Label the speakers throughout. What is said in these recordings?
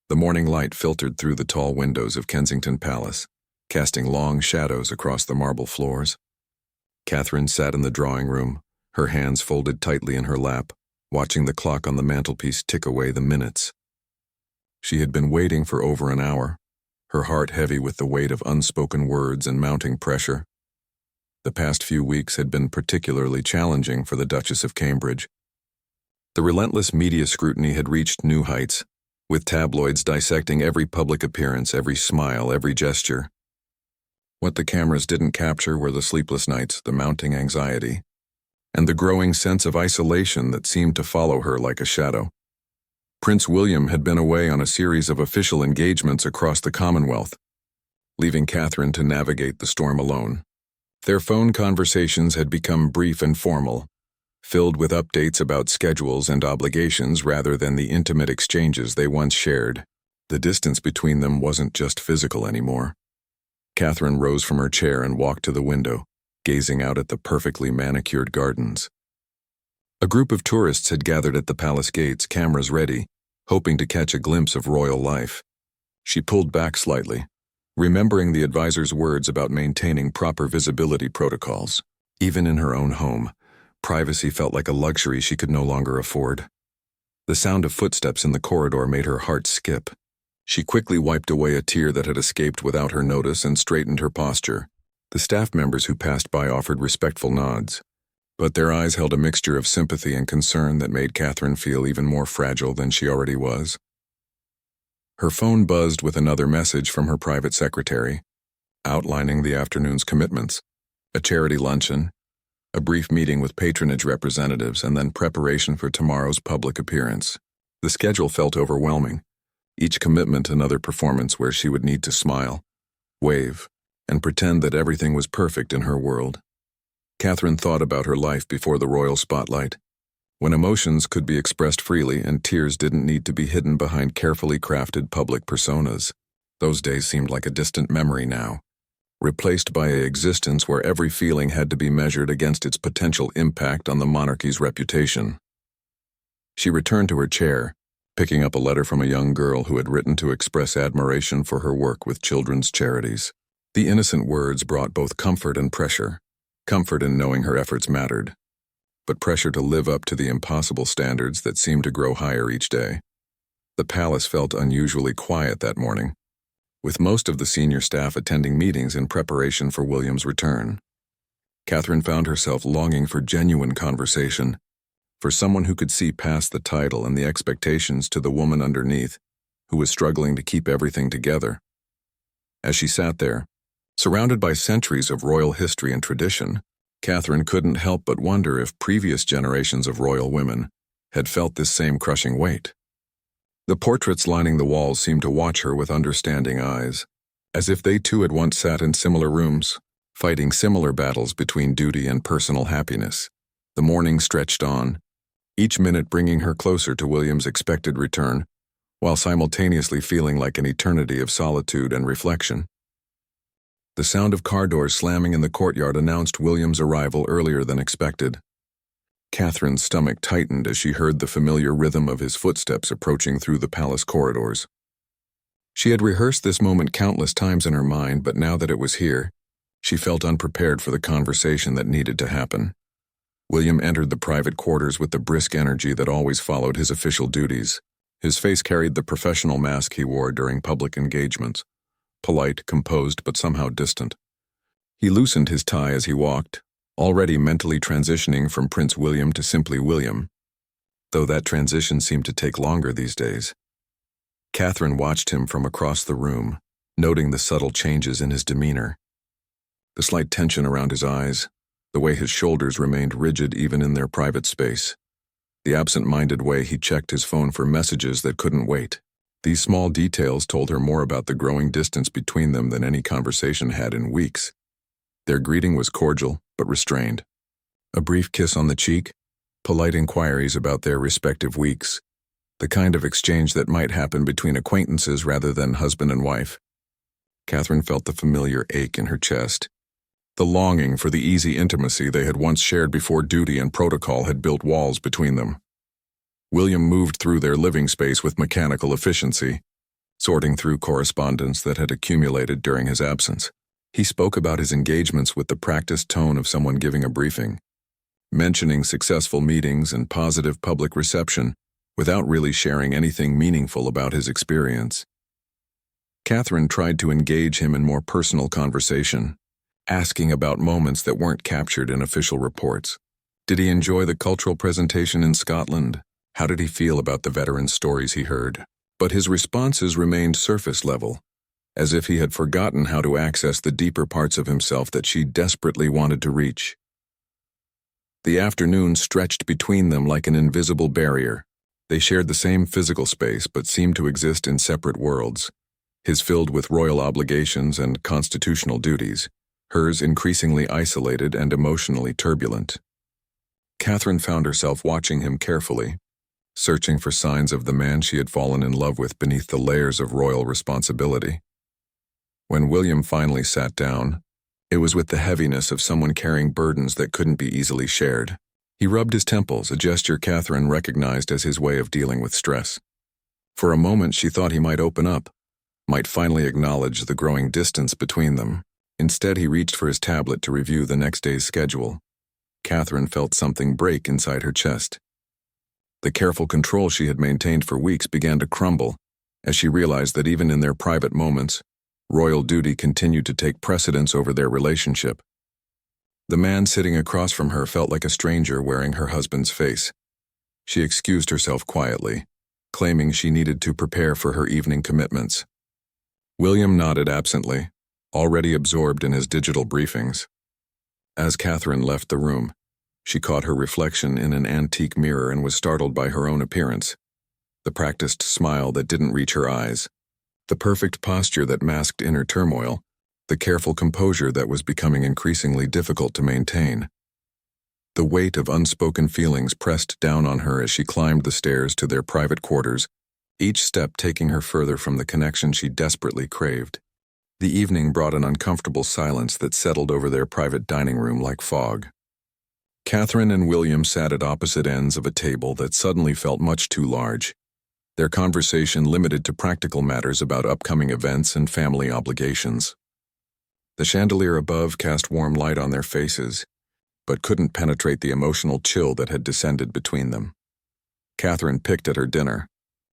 Speaker 1: The morning light filtered through the tall windows of Kensington Palace, casting long shadows across the marble floors. Catherine sat in the drawing room, her hands folded tightly in her lap, watching the clock on the mantelpiece tick away the minutes. She had been waiting for over an hour, her heart heavy with the weight of unspoken words and mounting pressure. The past few weeks had been particularly challenging for the Duchess of Cambridge. The relentless media scrutiny had reached new heights, with tabloids dissecting every public appearance, every smile, every gesture. What the cameras didn't capture were the sleepless nights, the mounting anxiety, and the growing sense of isolation that seemed to follow her like a shadow. Prince William had been away on a series of official engagements across the Commonwealth, leaving Catherine to navigate the storm alone. Their phone conversations had become brief and formal, filled with updates about schedules and obligations rather than the intimate exchanges they once shared. The distance between them wasn't just physical anymore. Catherine rose from her chair and walked to the window, gazing out at the perfectly manicured gardens. A group of tourists had gathered at the palace gates, cameras ready, hoping to catch a glimpse of royal life. She pulled back slightly, remembering the advisor's words about maintaining proper visibility protocols. Even in her own home, privacy felt like a luxury she could no longer afford. The sound of footsteps in the corridor made her heart skip. She quickly wiped away a tear that had escaped without her notice and straightened her posture. The staff members who passed by offered respectful nods, but their eyes held a mixture of sympathy and concern that made Catherine feel even more fragile than she already was. Her phone buzzed with another message from her private secretary, outlining the afternoon's commitments: a charity luncheon, a brief meeting with patronage representatives, and then preparation for tomorrow's public appearance. The schedule felt overwhelming, each commitment another performance where she would need to smile, wave, and pretend that everything was perfect in her world. Catherine thought about her life before the royal spotlight, when emotions could be expressed freely and tears didn't need to be hidden behind carefully crafted public personas. Those days seemed like a distant memory now, replaced by an existence where every feeling had to be measured against its potential impact on the monarchy's reputation. She returned to her chair, picking up a letter from a young girl who had written to express admiration for her work with children's charities. The innocent words brought both comfort and pressure. Comfort in knowing her efforts mattered, but pressure to live up to the impossible standards that seemed to grow higher each day. The palace felt unusually quiet that morning, with most of the senior staff attending meetings in preparation for William's return. Catherine found herself longing for genuine conversation, for someone who could see past the title and the expectations to the woman underneath, who was struggling to keep everything together. As she sat there, surrounded by centuries of royal history and tradition, Catherine couldn't help but wonder if previous generations of royal women had felt this same crushing weight. The portraits lining the walls seemed to watch her with understanding eyes, as if they too had once sat in similar rooms, fighting similar battles between duty and personal happiness. The morning stretched on, each minute bringing her closer to William's expected return, while simultaneously feeling like an eternity of solitude and reflection. The sound of car doors slamming in the courtyard announced William's arrival earlier than expected. Catherine's stomach tightened as she heard the familiar rhythm of his footsteps approaching through the palace corridors. She had rehearsed this moment countless times in her mind, but now that it was here, she felt unprepared for the conversation that needed to happen. William entered the private quarters with the brisk energy that always followed his official duties. His face carried the professional mask he wore during public engagements. Polite, composed, but somehow distant. He loosened his tie as he walked, already mentally transitioning from Prince William to simply William, though that transition seemed to take longer these days. Catherine watched him from across the room, noting the subtle changes in his demeanor. The slight tension around his eyes, the way his shoulders remained rigid even in their private space, the absent-minded way he checked his phone for messages that couldn't wait. These small details told her more about the growing distance between them than any conversation had in weeks. Their greeting was cordial, but restrained. A brief kiss on the cheek, polite inquiries about their respective weeks, the kind of exchange that might happen between acquaintances rather than husband and wife. Catherine felt the familiar ache in her chest, the longing for the easy intimacy they had once shared before duty and protocol had built walls between them. William moved through their living space with mechanical efficiency, sorting through correspondence that had accumulated during his absence. He spoke about his engagements with the practiced tone of someone giving a briefing, mentioning successful meetings and positive public reception without really sharing anything meaningful about his experience. Catherine tried to engage him in more personal conversation, asking about moments that weren't captured in official reports. Did he enjoy the cultural presentation in Scotland? How did he feel about the veteran stories he heard? But his responses remained surface level, as if he had forgotten how to access the deeper parts of himself that she desperately wanted to reach. The afternoon stretched between them like an invisible barrier. They shared the same physical space but seemed to exist in separate worlds, his filled with royal obligations and constitutional duties, hers increasingly isolated and emotionally turbulent. Catherine found herself watching him carefully, searching for signs of the man she had fallen in love with beneath the layers of royal responsibility. When William finally sat down, it was with the heaviness of someone carrying burdens that couldn't be easily shared. He rubbed his temples, a gesture Catherine recognized as his way of dealing with stress. For a moment she thought he might open up, might finally acknowledge the growing distance between them. Instead, he reached for his tablet to review the next day's schedule. Catherine felt something break inside her chest. The careful control she had maintained for weeks began to crumble as she realized that even in their private moments, royal duty continued to take precedence over their relationship. The man sitting across from her felt like a stranger wearing her husband's face. She excused herself quietly, claiming she needed to prepare for her evening commitments. William nodded absently, already absorbed in his digital briefings. As Catherine left the room, she caught her reflection in an antique mirror and was startled by her own appearance. The practiced smile that didn't reach her eyes, the perfect posture that masked inner turmoil, the careful composure that was becoming increasingly difficult to maintain. The weight of unspoken feelings pressed down on her as she climbed the stairs to their private quarters, each step taking her further from the connection she desperately craved. The evening brought an uncomfortable silence that settled over their private dining room like fog. Catherine and William sat at opposite ends of a table that suddenly felt much too large, their conversation limited to practical matters about upcoming events and family obligations. The chandelier above cast warm light on their faces, but couldn't penetrate the emotional chill that had descended between them. Catherine picked at her dinner,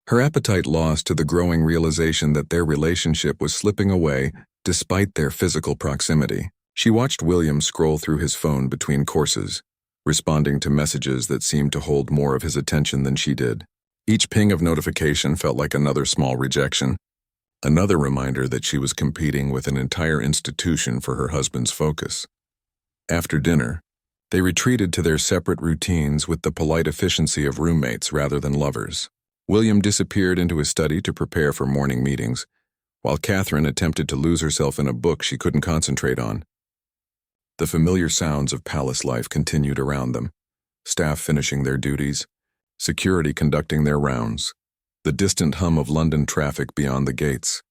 Speaker 1: her appetite lost to the growing realization that their relationship was slipping away despite their physical proximity. She watched William scroll through his phone between courses, responding to messages that seemed to hold more of his attention than she did. Each ping of notification felt like another small rejection, another reminder that she was competing with an entire institution for her husband's focus. After dinner, they retreated to their separate routines with the polite efficiency of roommates rather than lovers. William disappeared into his study to prepare for morning meetings, while Catherine attempted to lose herself in a book she couldn't concentrate on. The familiar sounds of palace life continued around them, staff finishing their duties, security conducting their rounds, the distant hum of London traffic beyond the gates.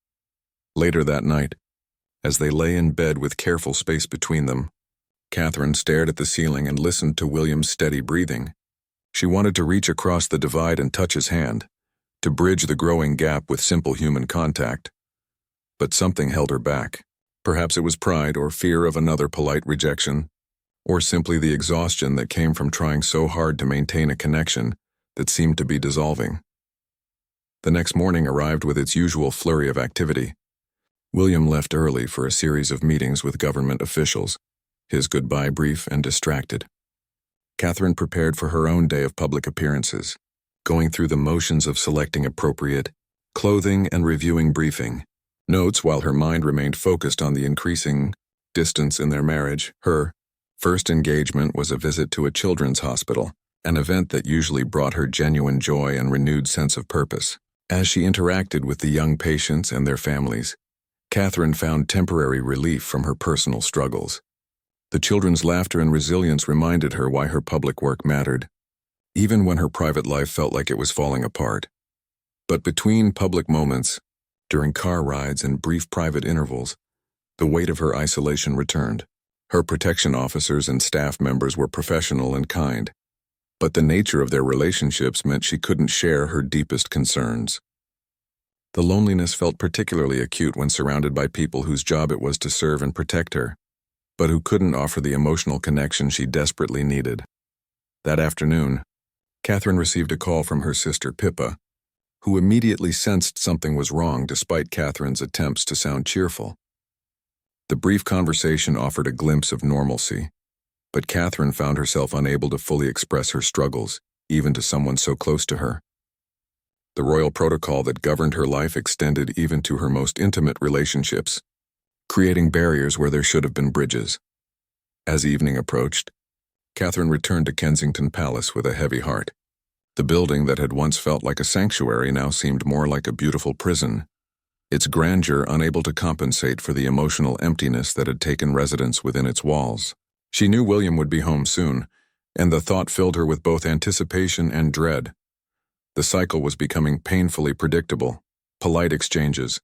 Speaker 1: Later that night, as they lay in bed with careful space between them, Catherine stared at the ceiling and listened to William's steady breathing. She wanted to reach across the divide and touch his hand, to bridge the growing gap with simple human contact. But something held her back. Perhaps it was pride or fear of another polite rejection, or simply the exhaustion that came from trying so hard to maintain a connection that seemed to be dissolving. The next morning arrived with its usual flurry of activity. William left early for a series of meetings with government officials, his goodbye brief and distracted. Catherine prepared for her own day of public appearances, going through the motions of selecting appropriate clothing and reviewing briefing notes while her mind remained focused on the increasing distance in their marriage. Her first engagement was a visit to a children's hospital, an event that usually brought her genuine joy and renewed sense of purpose. As she interacted with the young patients and their families, Catherine found temporary relief from her personal struggles. The children's laughter and resilience reminded her why her public work mattered, even when her private life felt like it was falling apart. But between public moments, during car rides and brief private intervals, the weight of her isolation returned. Her protection officers and staff members were professional and kind, but the nature of their relationships meant she couldn't share her deepest concerns. The loneliness felt particularly acute when surrounded by people whose job it was to serve and protect her, but who couldn't offer the emotional connection she desperately needed. That afternoon, Catherine received a call from her sister Pippa, who immediately sensed something was wrong despite Catherine's attempts to sound cheerful. The brief conversation offered a glimpse of normalcy, but Catherine found herself unable to fully express her struggles, even to someone so close to her. The royal protocol that governed her life extended even to her most intimate relationships, creating barriers where there should have been bridges. As evening approached, Catherine returned to Kensington Palace with a heavy heart. The building that had once felt like a sanctuary now seemed more like a beautiful prison, its grandeur unable to compensate for the emotional emptiness that had taken residence within its walls. She knew William would be home soon, and the thought filled her with both anticipation and dread. The cycle was becoming painfully predictable: polite exchanges,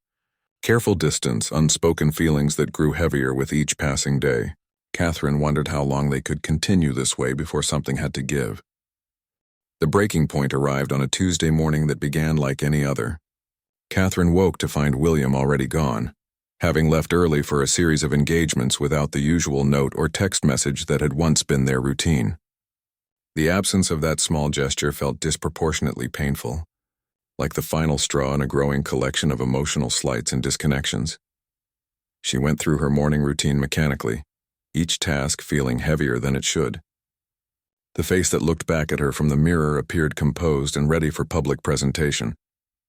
Speaker 1: careful distance, unspoken feelings that grew heavier with each passing day. Catherine wondered how long they could continue this way before something had to give. The breaking point arrived on a Tuesday morning that began like any other. Catherine woke to find William already gone, having left early for a series of engagements without the usual note or text message that had once been their routine. The absence of that small gesture felt disproportionately painful, like the final straw in a growing collection of emotional slights and disconnections. She went through her morning routine mechanically, each task feeling heavier than it should. The face that looked back at her from the mirror appeared composed and ready for public presentation,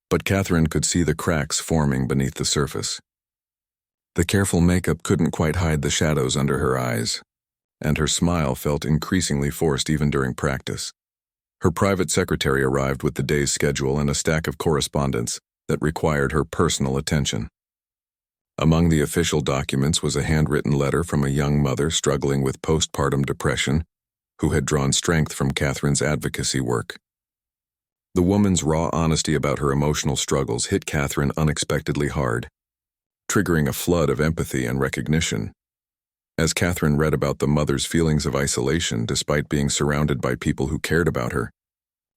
Speaker 1: but Catherine could see the cracks forming beneath the surface. The careful makeup couldn't quite hide the shadows under her eyes, and her smile felt increasingly forced even during practice. Her private secretary arrived with the day's schedule and a stack of correspondence that required her personal attention. Among the official documents was a handwritten letter from a young mother struggling with postpartum depression, who had drawn strength from Catherine's advocacy work. The woman's raw honesty about her emotional struggles hit Catherine unexpectedly hard, triggering a flood of empathy and recognition. As Catherine read about the mother's feelings of isolation despite being surrounded by people who cared about her,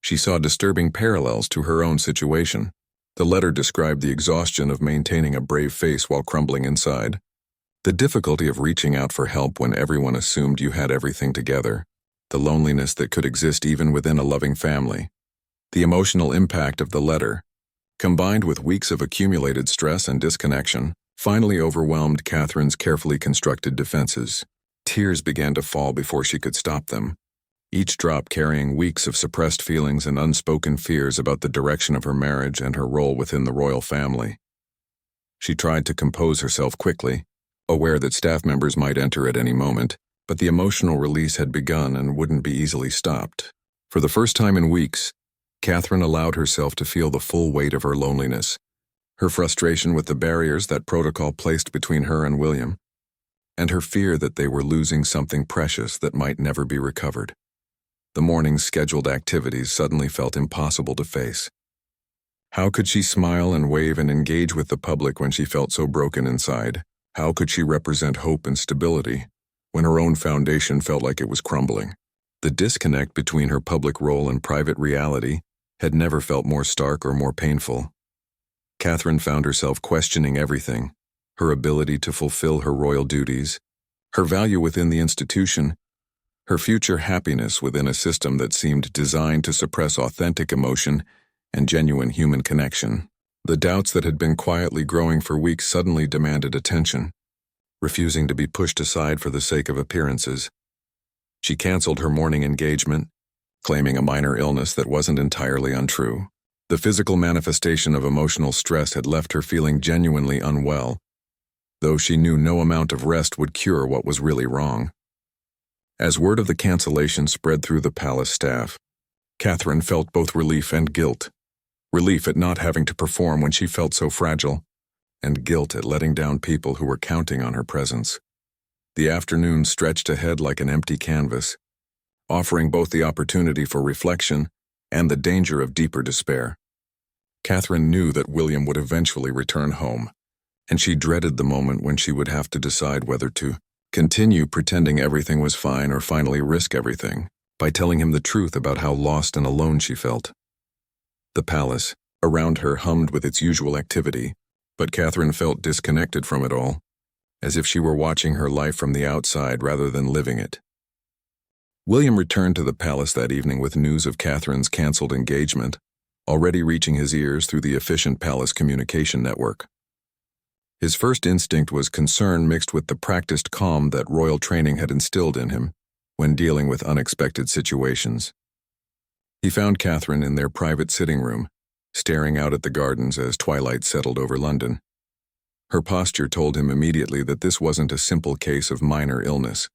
Speaker 1: she saw disturbing parallels to her own situation. The letter described the exhaustion of maintaining a brave face while crumbling inside, the difficulty of reaching out for help when everyone assumed you had everything together, the loneliness that could exist even within a loving family. The emotional impact of the letter, combined with weeks of accumulated stress and disconnection, finally overwhelmed Catherine's carefully constructed defenses. Tears began to fall before she could stop them, each drop carrying weeks of suppressed feelings and unspoken fears about the direction of her marriage and her role within the royal family. She tried to compose herself quickly, aware that staff members might enter at any moment, but the emotional release had begun and wouldn't be easily stopped. For the first time in weeks, Catherine allowed herself to feel the full weight of her loneliness, her frustration with the barriers that protocol placed between her and William, and her fear that they were losing something precious that might never be recovered. The morning's scheduled activities suddenly felt impossible to face. How could she smile and wave and engage with the public when she felt so broken inside? How could she represent hope and stability when her own foundation felt like it was crumbling? The disconnect between her public role and private reality had never felt more stark or more painful. Catherine found herself questioning everything: her ability to fulfill her royal duties, her value within the institution, her future happiness within a system that seemed designed to suppress authentic emotion and genuine human connection. The doubts that had been quietly growing for weeks suddenly demanded attention, refusing to be pushed aside for the sake of appearances. She canceled her morning engagement, claiming a minor illness that wasn't entirely untrue. The physical manifestation of emotional stress had left her feeling genuinely unwell, though she knew no amount of rest would cure what was really wrong. As word of the cancellation spread through the palace staff, Catherine felt both relief and guilt. Relief at not having to perform when she felt so fragile, and guilt at letting down people who were counting on her presence. The afternoon stretched ahead like an empty canvas, offering both the opportunity for reflection and the danger of deeper despair. Catherine knew that William would eventually return home, and she dreaded the moment when she would have to decide whether to continue pretending everything was fine or finally risk everything by telling him the truth about how lost and alone she felt. The palace, around her hummed with its usual activity, but Catherine felt disconnected from it all, as if she were watching her life from the outside rather than living it. William returned to the palace that evening with news of Catherine's cancelled engagement, already reaching his ears through the efficient palace communication network. His first instinct was concern mixed with the practiced calm that royal training had instilled in him when dealing with unexpected situations. He found Catherine in their private sitting room, staring out at the gardens as twilight settled over London. Her posture told him immediately that this wasn't a simple case of minor illness.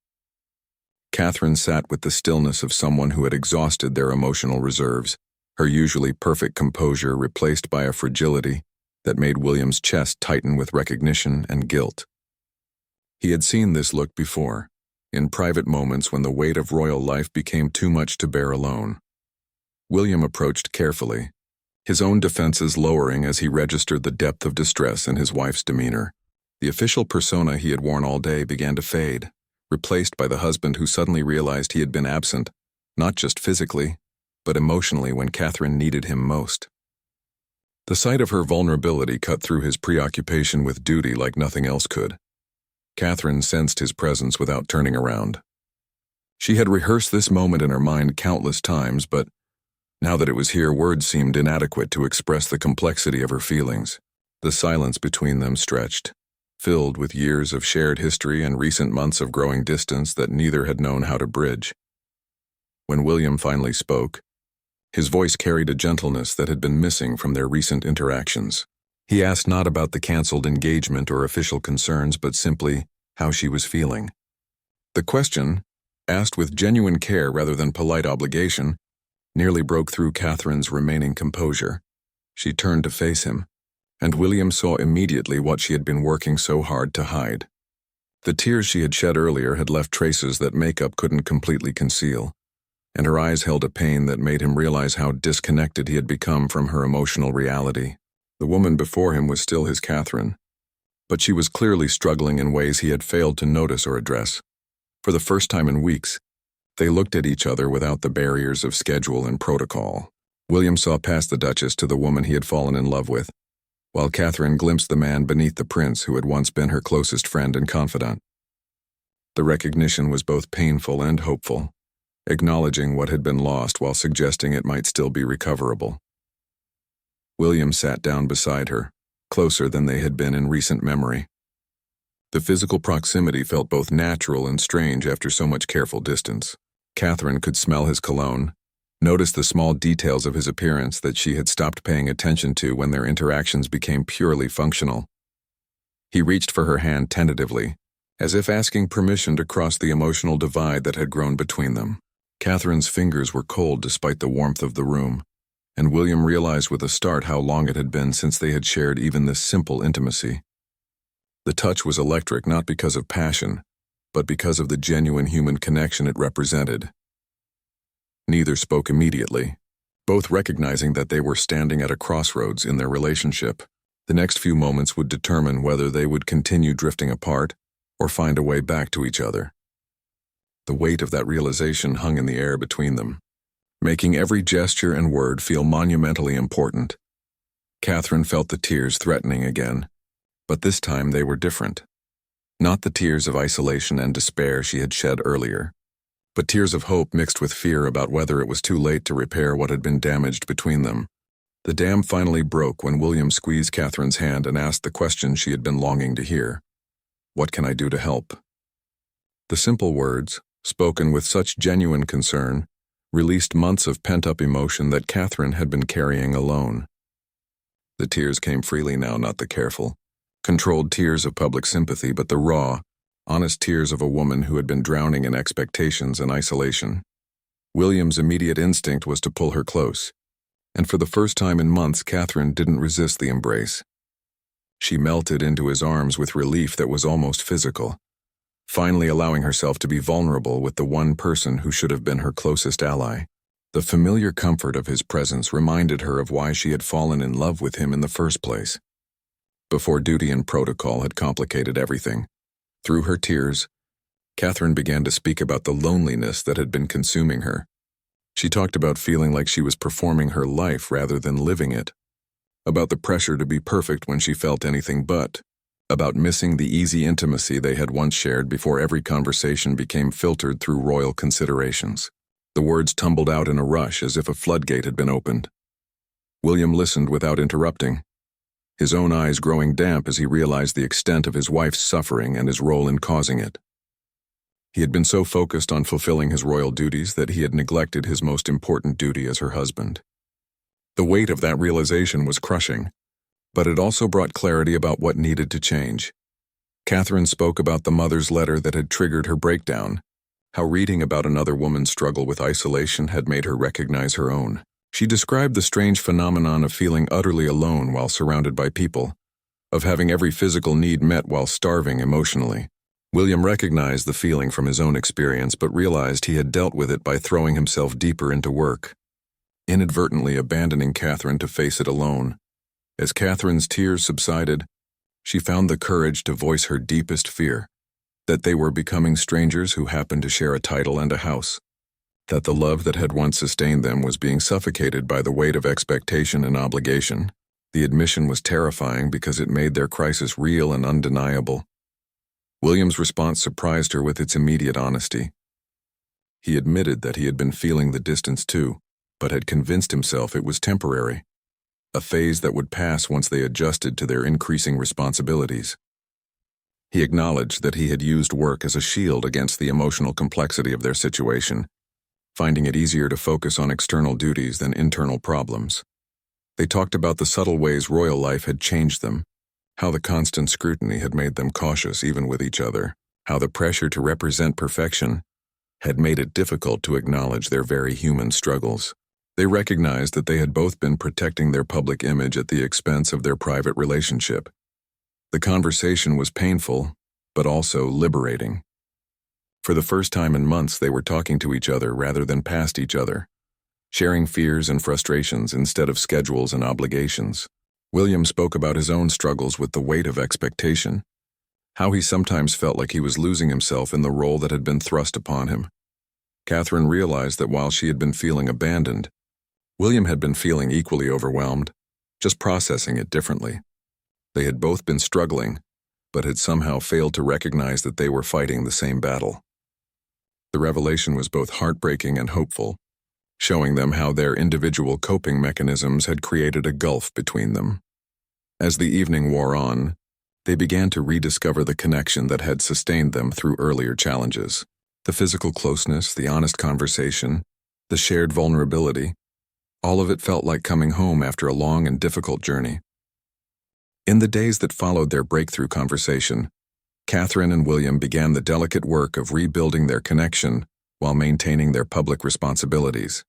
Speaker 1: Catherine sat with the stillness of someone who had exhausted their emotional reserves, her usually perfect composure replaced by a fragility that made William's chest tighten with recognition and guilt. He had seen this look before, in private moments when the weight of royal life became too much to bear alone. William approached carefully, his own defenses lowering as he registered the depth of distress in his wife's demeanor. The official persona he had worn all day began to fade, replaced by the husband who suddenly realized he had been absent, not just physically, but emotionally when Catherine needed him most. The sight of her vulnerability cut through his preoccupation with duty like nothing else could. Catherine sensed his presence without turning around. She had rehearsed this moment in her mind countless times, but now that it was here, words seemed inadequate to express the complexity of her feelings. The silence between them stretched, filled with years of shared history and recent months of growing distance that neither had known how to bridge. When William finally spoke, his voice carried a gentleness that had been missing from their recent interactions. He asked not about the cancelled engagement or official concerns, but simply how she was feeling. The question, asked with genuine care rather than polite obligation, nearly broke through Catherine's remaining composure. She turned to face him, and William saw immediately what she had been working so hard to hide. The tears she had shed earlier had left traces that makeup couldn't completely conceal, and her eyes held a pain that made him realize how disconnected he had become from her emotional reality. The woman before him was still his Catherine, but she was clearly struggling in ways he had failed to notice or address. For the first time in weeks, they looked at each other without the barriers of schedule and protocol. William saw past the Duchess to the woman he had fallen in love with, while Catherine glimpsed the man beneath the prince who had once been her closest friend and confidant. The recognition was both painful and hopeful, acknowledging what had been lost while suggesting it might still be recoverable. William sat down beside her, closer than they had been in recent memory. The physical proximity felt both natural and strange after so much careful distance. Catherine could smell his cologne, notice the small details of his appearance that she had stopped paying attention to when their interactions became purely functional. He reached for her hand tentatively, as if asking permission to cross the emotional divide that had grown between them. Catherine's fingers were cold despite the warmth of the room, and William realized with a start how long it had been since they had shared even this simple intimacy. The touch was electric not because of passion, but because of the genuine human connection it represented. Neither spoke immediately, both recognizing that they were standing at a crossroads in their relationship. The next few moments would determine whether they would continue drifting apart or find a way back to each other. The weight of that realization hung in the air between them, making every gesture and word feel monumentally important. Catherine felt the tears threatening again, but this time they were different. Not the tears of isolation and despair she had shed earlier, but tears of hope mixed with fear about whether it was too late to repair what had been damaged between them. The dam finally broke when William squeezed Catherine's hand and asked the question she had been longing to hear. "What can I do to help?" The simple words, spoken with such genuine concern, released months of pent-up emotion that Catherine had been carrying alone. The tears came freely now, not the careful, controlled tears of public sympathy, but the raw, honest tears of a woman who had been drowning in expectations and isolation. William's immediate instinct was to pull her close, and for the first time in months, Catherine didn't resist the embrace. She melted into his arms with relief that was almost physical, finally allowing herself to be vulnerable with the one person who should have been her closest ally. The familiar comfort of his presence reminded her of why she had fallen in love with him in the first place. Before duty and protocol had complicated everything, through her tears, Catherine began to speak about the loneliness that had been consuming her. She talked about feeling like she was performing her life rather than living it, about the pressure to be perfect when she felt anything but, about missing the easy intimacy they had once shared before every conversation became filtered through royal considerations. The words tumbled out in a rush as if a floodgate had been opened. William listened without interrupting, his own eyes growing damp as he realized the extent of his wife's suffering and his role in causing it. He had been so focused on fulfilling his royal duties that he had neglected his most important duty as her husband. The weight of that realization was crushing, but it also brought clarity about what needed to change. Catherine spoke about the mother's letter that had triggered her breakdown, how reading about another woman's struggle with isolation had made her recognize her own. She described the strange phenomenon of feeling utterly alone while surrounded by people, of having every physical need met while starving emotionally. William recognized the feeling from his own experience but realized he had dealt with it by throwing himself deeper into work, inadvertently abandoning Catherine to face it alone. As Catherine's tears subsided, she found the courage to voice her deepest fear, that they were becoming strangers who happened to share a title and a house, that the love that had once sustained them was being suffocated by the weight of expectation and obligation. The admission was terrifying because it made their crisis real and undeniable. William's response surprised her with its immediate honesty. He admitted that he had been feeling the distance too, but had convinced himself it was temporary, a phase that would pass once they adjusted to their increasing responsibilities. He acknowledged that he had used work as a shield against the emotional complexity of their situation, finding it easier to focus on external duties than internal problems. They talked about the subtle ways royal life had changed them, how the constant scrutiny had made them cautious even with each other, how the pressure to represent perfection had made it difficult to acknowledge their very human struggles. They recognized that they had both been protecting their public image at the expense of their private relationship. The conversation was painful, but also liberating. For the first time in months, they were talking to each other rather than past each other, sharing fears and frustrations instead of schedules and obligations. William spoke about his own struggles with the weight of expectation, how he sometimes felt like he was losing himself in the role that had been thrust upon him. Catherine realized that while she had been feeling abandoned, William had been feeling equally overwhelmed, just processing it differently. They had both been struggling, but had somehow failed to recognize that they were fighting the same battle. The revelation was both heartbreaking and hopeful, showing them how their individual coping mechanisms had created a gulf between them. As the evening wore on, they began to rediscover the connection that had sustained them through earlier challenges. The physical closeness, the honest conversation, the shared vulnerability, all of it felt like coming home after a long and difficult journey. In the days that followed their breakthrough conversation, Catherine and William began the delicate work of rebuilding their connection while maintaining their public responsibilities.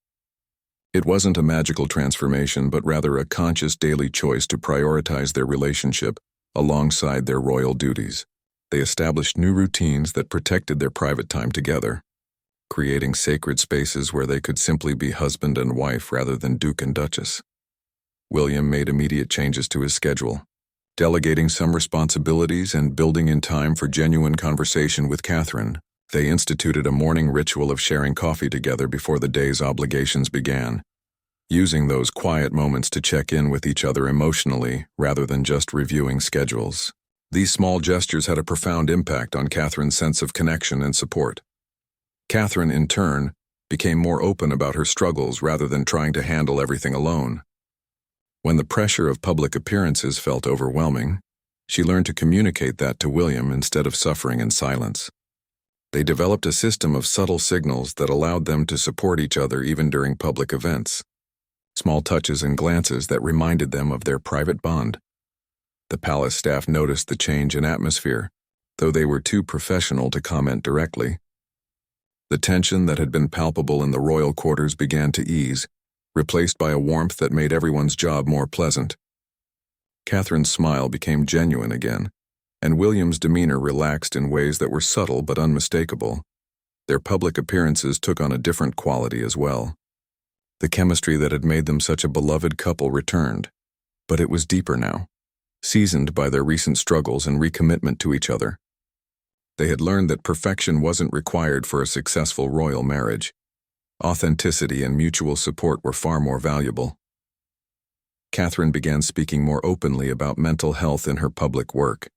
Speaker 1: It wasn't a magical transformation, but rather a conscious daily choice to prioritize their relationship alongside their royal duties. They established new routines that protected their private time together, creating sacred spaces where they could simply be husband and wife rather than Duke and Duchess. William made immediate changes to his schedule, delegating some responsibilities and building in time for genuine conversation with Catherine. They instituted a morning ritual of sharing coffee together before the day's obligations began, using those quiet moments to check in with each other emotionally rather than just reviewing schedules. These small gestures had a profound impact on Catherine's sense of connection and support. Catherine, in turn, became more open about her struggles rather than trying to handle everything alone. When the pressure of public appearances felt overwhelming, she learned to communicate that to William instead of suffering in silence. They developed a system of subtle signals that allowed them to support each other even during public events, small touches and glances that reminded them of their private bond. The palace staff noticed the change in atmosphere, though they were too professional to comment directly. The tension that had been palpable in the royal quarters began to ease, replaced by a warmth that made everyone's job more pleasant. Catherine's smile became genuine again, and William's demeanor relaxed in ways that were subtle but unmistakable. Their public appearances took on a different quality as well. The chemistry that had made them such a beloved couple returned, but it was deeper now, seasoned by their recent struggles and recommitment to each other. They had learned that perfection wasn't required for a successful royal marriage. Authenticity and mutual support were far more valuable. Catherine began speaking more openly about mental health in her public work,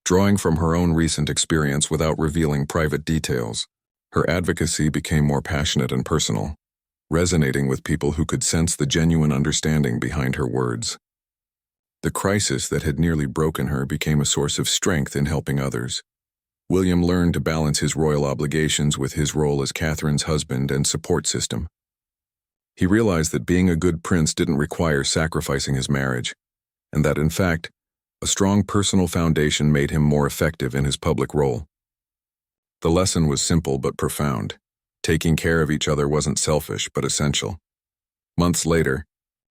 Speaker 1: drawing from her own recent experience without revealing private details. Her advocacy became more passionate and personal, resonating with people who could sense the genuine understanding behind her words. The crisis that had nearly broken her became a source of strength in helping others. William learned to balance his royal obligations with his role as Catherine's husband and support system. He realized that being a good prince didn't require sacrificing his marriage, and that, in fact, a strong personal foundation made him more effective in his public role. The lesson was simple but profound. Taking care of each other wasn't selfish but essential. Months later,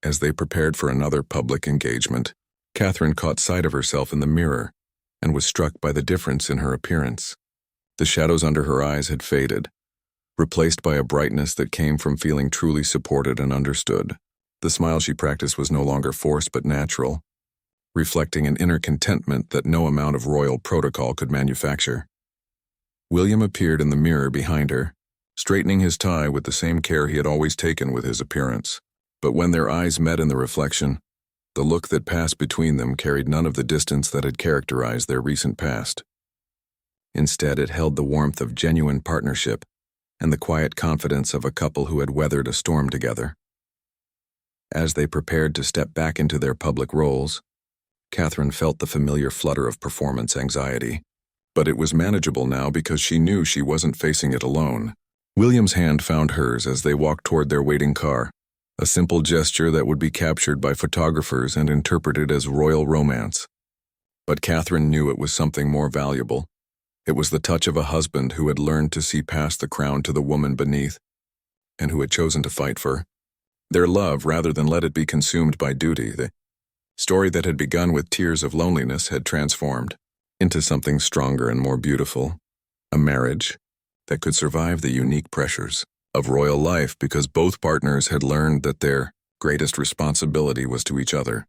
Speaker 1: as they prepared for another public engagement, Catherine caught sight of herself in the mirror and was struck by the difference in her appearance. The shadows under her eyes had faded, replaced by a brightness that came from feeling truly supported and understood. The smile she practiced was no longer forced but natural, reflecting an inner contentment that no amount of royal protocol could manufacture. William appeared in the mirror behind her, straightening his tie with the same care he had always taken with his appearance. But when their eyes met in the reflection, the look that passed between them carried none of the distance that had characterized their recent past. Instead, it held the warmth of genuine partnership and the quiet confidence of a couple who had weathered a storm together. As they prepared to step back into their public roles, Catherine felt the familiar flutter of performance anxiety. But it was manageable now because she knew she wasn't facing it alone. William's hand found hers as they walked toward their waiting car, a simple gesture that would be captured by photographers and interpreted as royal romance. But Catherine knew it was something more valuable. It was the touch of a husband who had learned to see past the crown to the woman beneath, and who had chosen to fight for their love rather than let it be consumed by duty. The story that had begun with tears of loneliness had transformed into something stronger and more beautiful, a marriage that could survive the unique pressures of royal life because both partners had learned that their greatest responsibility was to each other.